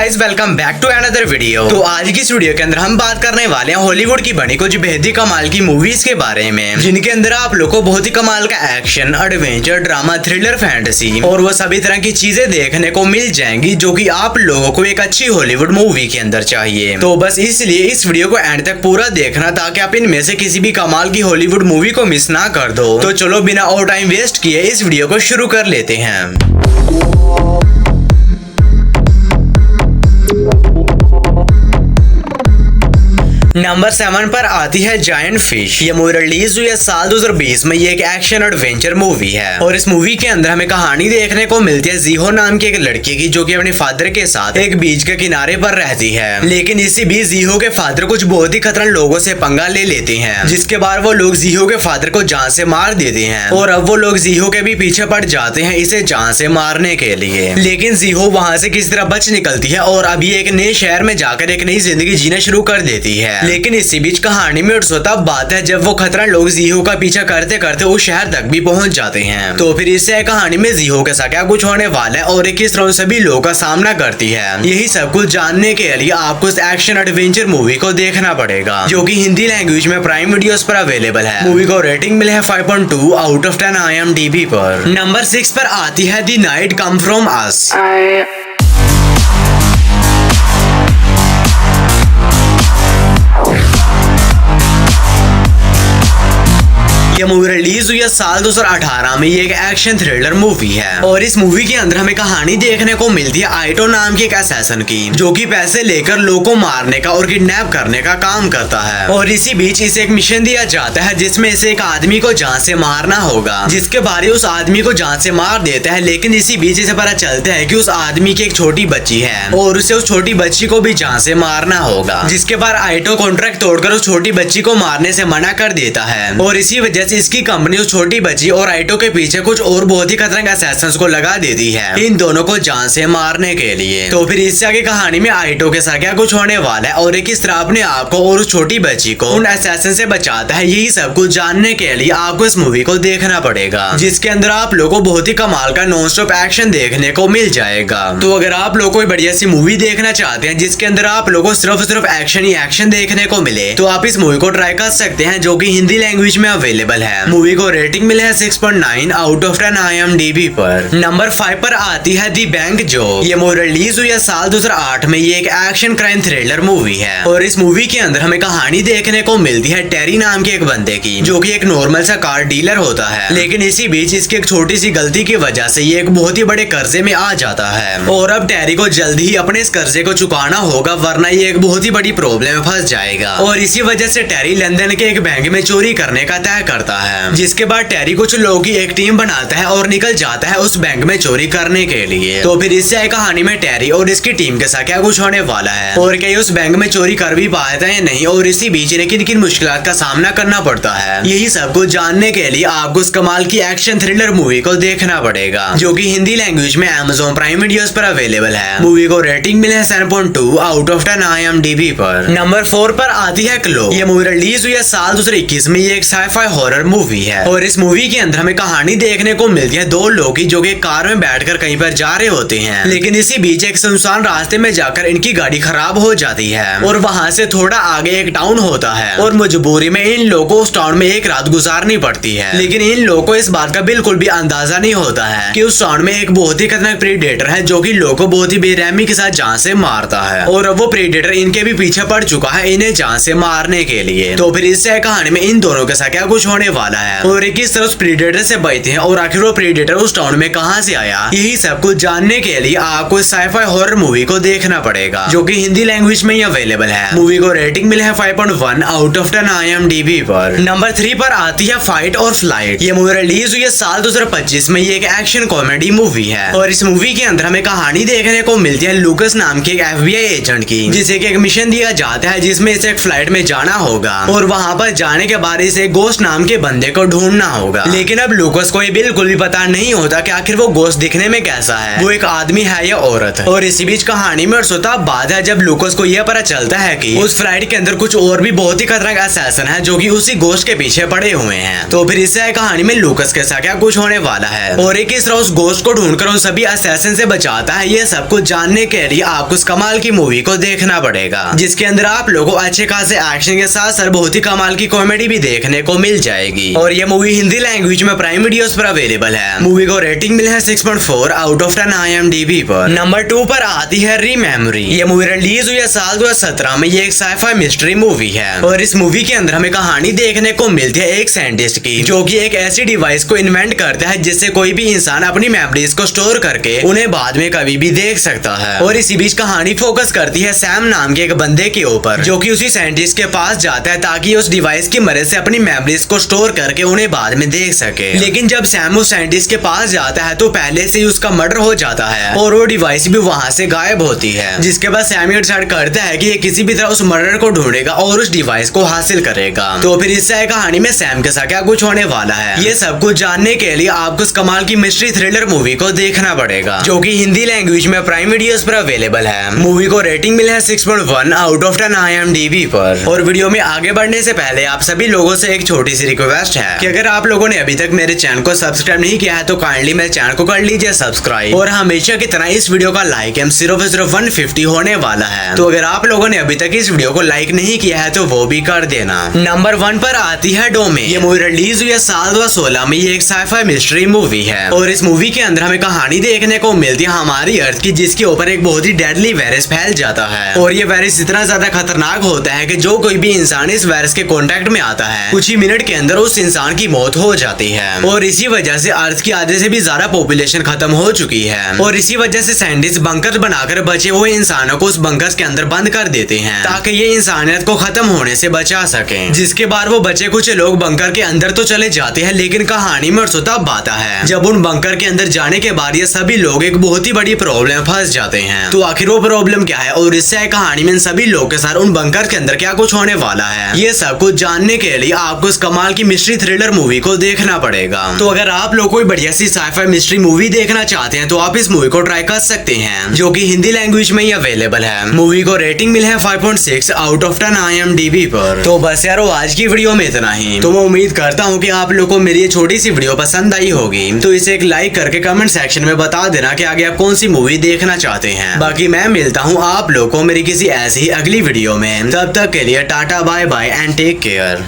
Guys welcome back to another video. तो आज की इस वीडियो के अंदर हम बात करने वाले हैं हॉलीवुड की बनी कुछ बेहद ही कमाल की मूवीज के बारे में, जिनके अंदर आप लोगों को बहुत ही कमाल का action, adventure, drama, thriller, fantasy और वो सभी तरह की चीजें देखने को मिल जाएंगी जो कि आप लोगों को एक अच्छी हॉलीवुड मूवी के अंदर चाहिए। तो बस इसलिए इस वीडियो को एंड तक पूरा देखना ताकि आप इनमें से किसी भी कमाल की हॉलीवुड मूवी को मिस ना कर दो। तो चलो बिना और टाइम वेस्ट किए इस वीडियो को शुरू कर लेते हैं। नंबर 7 पर आती है जायंट फिश। ये मूवी रिलीज हुई है साल 2020 में। ये एक एक्शन एडवेंचर मूवी है और इस मूवी के अंदर हमें कहानी देखने को मिलती है जीहो नाम की एक लड़की की, जो कि अपने फादर के साथ एक बीच के किनारे पर रहती है। लेकिन इसी बीच जीहो के फादर कुछ बहुत ही खतरनाक लोगों से पंगा ले लेते हैं, जिसके बाद वो लोग जीहो के फादर को जान से मार देते हैं और अब वो लोग जीहो के भी पीछे पड़ जाते हैं इसे जान से मारने के लिए। लेकिन जीहो वहाँ से किसी तरह बच निकलती है और अभी एक नए शहर में जाकर एक नई जिंदगी जीना शुरू कर देती है। लेकिन इसी बीच कहानी में तब बात है जब वो खतरा लोग जीहो का पीछा करते करते उस शहर तक भी पहुंच जाते हैं। तो फिर इससे कहानी में जीहो के साथ क्या कुछ होने वाला है और किस तरह सभी लोगों का सामना करती है, यही सब कुछ जानने के लिए आपको इस एक्शन एडवेंचर मूवी को देखना पड़ेगा, जो कि हिंदी लैंग्वेज में प्राइम वीडियोस पर अवेलेबल है। मूवी को रेटिंग मिले है 5.2 आउट ऑफ 10 IMDb पर। नंबर 6 पर आती है the night come from us. ये मूवी रिलीज हुई है साल 2018 में। ये एक एक्शन थ्रिलर मूवी है और इस मूवी के अंदर हमें कहानी देखने को मिलती है आइटो नाम की एक असैसिन की, जो कि पैसे लेकर लोगों को मारने का और किडनैप करने का काम करता है। और इसी बीच इसे एक मिशन दिया जाता है जिसमें इसे एक आदमी को जान से मारना होगा, जिसके बारे उस आदमी को जान से मार देता है। लेकिन इसी बीच इसे पता चलता है कि उस आदमी की एक छोटी बच्ची है और उसे उस छोटी बच्ची को भी जान से मारना होगा, जिसके बाद आइटो कॉन्ट्रैक्ट तोड़कर उस छोटी बच्ची को मारने से मना कर देता है। और इसी वजह इसकी कंपनी उस छोटी बच्ची और आइटो के पीछे कुछ और बहुत ही खतरनाक असैसिन्स को लगा देती है इन दोनों को जान से मारने के लिए। तो फिर इससे आगे कहानी में आइटो के साथ क्या कुछ होने वाला है और किस तरह अपने आप को और उस छोटी बच्ची को उन असैसिन से बचाता है, यही सब कुछ जानने के लिए आपको इस मूवी को देखना पड़ेगा, जिसके अंदर आप लोगों को बहुत ही कमाल का नॉन स्टॉप एक्शन देखने को मिल जाएगा। तो अगर आप लोग कोई बढ़िया सी मूवी देखना चाहते हैं जिसके अंदर आप लोगों को सिर्फ एक्शन ही एक्शन देखने को मिले, तो आप इस मूवी को ट्राई कर सकते हैं, जो कि हिंदी लैंग्वेज में अवेलेबल है। मूवी को रेटिंग मिले है 6.9 आउट ऑफ 10 IMDb पर। नंबर 5 पर आती है दी बैंक जॉब। ये मूवी रिलीज हुई है साल 2008 में। ये एक एक्शन क्राइम थ्रिलर मूवी है और इस मूवी के अंदर हमें कहानी देखने को मिलती है टेरी नाम के एक बंदे की, जो कि एक नॉर्मल सा कार डीलर होता है। लेकिन इसी बीच इसकी एक छोटी सी गलती की वजह से ये एक बहुत ही बड़े कर्जे में आ जाता है और अब टेरी को जल्दी ही अपने इस कर्जे को चुकाना होगा, वरना ये एक बहुत ही बड़ी प्रॉब्लम में फंस जाएगा। और इसी वजह से टेरी लंदन के एक बैंक में चोरी करने का तय करता है, जिसके बाद टेरी कुछ लोगों की एक टीम बनाता है और निकल जाता है उस बैंक में चोरी करने के लिए। तो फिर इससे कहानी में टेरी और इसकी टीम के साथ क्या कुछ होने वाला है और क्या उस बैंक में चोरी कर भी पाता है या नहीं, और इसी बीच किन किन मुश्किलात का सामना करना पड़ता है, यही सब कुछ जानने के लिए आपको उस कमाल की एक्शन थ्रिलर मूवी को देखना पड़ेगा, जो कि हिंदी लैंग्वेज में Amazon प्राइम वीडियोस पर अवेलेबल है। मूवी को रेटिंग मिले है 7.2 आउट ऑफ 10 IMDb पर। नंबर 4 पर आती है क्लो। ये मूवी रिलीज हुई है साल 2021 में। ये एक साइ-फाई हॉरर मूवी है और इस मूवी के अंदर हमें कहानी देखने को मिलती है दो लोग की, जो कि कार में बैठकर कहीं पर जा रहे होते हैं। लेकिन इसी बीच एक सुनसान रास्ते में जाकर इनकी गाड़ी खराब हो जाती है और वहां से थोड़ा आगे एक टाउन होता है और मजबूरी में इन लोगों को उस टाउन में एक रात गुजारनी पड़ती है। लेकिन इन लोगों को इस बात का बिल्कुल भी अंदाजा नहीं होता है कि उस टाउन में एक बहुत ही खतरनाक प्रेडेटर है, जो कि लोगों को बहुत ही बेरहमी के साथ जान से मारता है और अब वो प्रेडेटर इनके भी पीछे पड़ चुका है इन्हें जान से मारने के लिए। तो फिर इससे कहानी में इन दोनों के साथ क्या कुछ होने वाला है और किस तरह उस प्रेडेटर से बचते हैं और आखिर वो प्रेडेटर उस टाउन में कहां से आया, यही सब कुछ जानने के लिए आपको साइ-फाई हॉरर मूवी को देखना पड़ेगा, जो कि हिंदी लैंग्वेज में ही अवेलेबल है। मूवी को रेटिंग मिले है 5.1 आउट ऑफ 10 IMDb पर। नंबर 3 पर आती है फाइट और फ्लाइट। ये मूवी रिलीज हुई है साल 2025 में। ये एक एक्शन कॉमेडी मूवी है और इस मूवी के अंदर हमें कहानी देखने को मिलती है लूकस नाम के एक FBI एजेंट की, जिसे एक मिशन दिया जाता है जिसमें इसे एक फ्लाइट में जाना होगा और वहां पर जाने के बाद इसे गोस्ट नाम के बंदे को ढूंढना होगा। लेकिन अब लूकस को ये बिल्कुल भी पता नहीं होता कि आखिर वो गोश्त दिखने में कैसा है, वो एक आदमी है या औरत। और इसी बीच कहानी में सोता बात है जब लूकस को यह पता चलता है कि उस फ्लाइट के अंदर कुछ और भी बहुत ही खतरनाक असैसिन है जो कि उसी गोश्त के पीछे पड़े हुए हैं। तो फिर इससे कहानी में लूकस के साथ क्या कुछ होने वाला है और एक किस तरह उस गोश्त को ढूंढकर उन सभी असैसिन से बचाता है, ये सब कुछ जानने के लिए आपको उस कमाल की मूवी को देखना पड़ेगा, जिसके अंदर आप लोगों को अच्छे खासे एक्शन के साथ साथ बहुत ही कमाल की कॉमेडी भी देखने को मिल जाएगी। और ये मूवी हिंदी लैंग्वेज में प्राइम वीडियोस पर अवेलेबल है। मूवी को रेटिंग मिला है 6.4 आउट ऑफ 10 IMDb पर। नंबर 2 पर आती है रीमेमोरी। ये मूवी रिलीज हुई है साल 2017 में। ये एक साइफाई मिस्ट्री मूवी है और इस मूवी के अंदर हमें कहानी देखने को मिलती है एक साइंटिस्ट की, जो कि एक ऐसी डिवाइस को इन्वेंट करता है जिससे कोई भी इंसान अपनी मेमोरीज को स्टोर करके उन्हें बाद में कभी भी देख सकता है। और इसी बीच कहानी फोकस करती है सैम नाम के एक बंदे के ऊपर, जो कि उसी साइंटिस्ट के पास जाता है ताकि उस डिवाइस की मदद से अपनी मेमोरीज को स्टोर करके उन्हें बाद में देख सके। लेकिन जब सैम उस साइंटिस्ट के पास जाता है तो पहले से ही उसका मर्डर हो जाता है और वो डिवाइस भी वहां से गायब होती है, जिसके बाद सैम ये डिसाइड करता है कि ये किसी भी तरह उस मर्डर को ढूंढेगा और उस डिवाइस को हासिल करेगा। तो फिर इससे कहानी में सैम के साथ क्या कुछ होने वाला है, ये सब कुछ जानने के लिए आपको उस कमाल की मिस्ट्री थ्रिलर मूवी को देखना पड़ेगा, जो कि हिंदी लैंग्वेज में प्राइम वीडियोस पर अवेलेबल है। मूवी को रेटिंग मिला है 6.1 आउट ऑफ 10 IMDb पर। और वीडियो में आगे बढ़ने से पहले आप सभी लोगों से एक छोटी सी रिक्वेस्ट है कि अगर आप लोगों ने अभी तक मेरे चैनल को सब्सक्राइब नहीं किया है तो काइंडली मेरे चैनल को कर लीजिए सब्सक्राइब। और हमेशा की तरह इस वीडियो का लाइक एम 150 होने वाला है, तो अगर आप लोगों ने अभी तक इस वीडियो को लाइक नहीं किया है तो वो भी कर देना। नंबर 1 पर आती है डोमेन। ये मूवी रिलीज हुई है साल 2016 में। ये एक साइफाई मिस्ट्री मूवी है और इस मूवी के अंदर हमें कहानी देखने को मिलती है हमारी अर्थ की, जिसके ऊपर एक बहुत ही डेडली वायरस फैल जाता है। और ये वायरस इतना ज्यादा खतरनाक होता है कि जो कोई भी इंसान इस वायरस के कांटेक्ट में आता है कुछ ही मिनट के अंदर उस इंसान की मौत हो जाती है। और इसी वजह से अर्थ की आधे से भी ज्यादा पॉपुलेशन खत्म हो चुकी है। और इसी वजह से साइंटिस्ट बंकर बनाकर बचे हुए इंसानों को उस बंकर के अंदर बंद कर देते हैं ताकि ये इंसानियत को खत्म होने से बचा सके। जिसके बाद वो बचे कुछ लोग बंकर के अंदर तो चले जाते हैं, लेकिन कहानी में तब आता है जब उन बंकर के अंदर जाने के बाद ये सभी लोग एक बहुत ही बड़ी प्रॉब्लम फंस जाते हैं। तो आखिर वो प्रॉब्लम क्या है और इससे कहानी में इन सभी लोग के साथ उन बंकर के अंदर क्या कुछ होने वाला है, ये सब कुछ जानने के लिए आपको इस कमाल की मिस्ट्री थ्रिलर मूवी को देखना पड़ेगा। तो अगर आप लोग कोई बढ़िया सी साइफाई मिस्ट्री मूवी देखना चाहते हैं तो आप इस मूवी को ट्राई कर सकते हैं, जो कि हिंदी लैंग्वेज में ही अवेलेबल है। मूवी को रेटिंग मिला है 5.6 आउट ऑफ 10 IMDb पर। तो बस यारो आज की वीडियो में इतना ही। तो मैं उम्मीद करता हूँ कि आप लोग को मेरी ये छोटी सी वीडियो पसंद आई होगी। तो इसे एक लाइक करके कमेंट सेक्शन में बता देना कि आगे आप कौन सी मूवी देखना चाहते हैं। बाकी मैं मिलता हूँ आप लोग को मेरी किसी ऐसी ही अगली वीडियो में। तब तक के लिए tata bye bye and take care.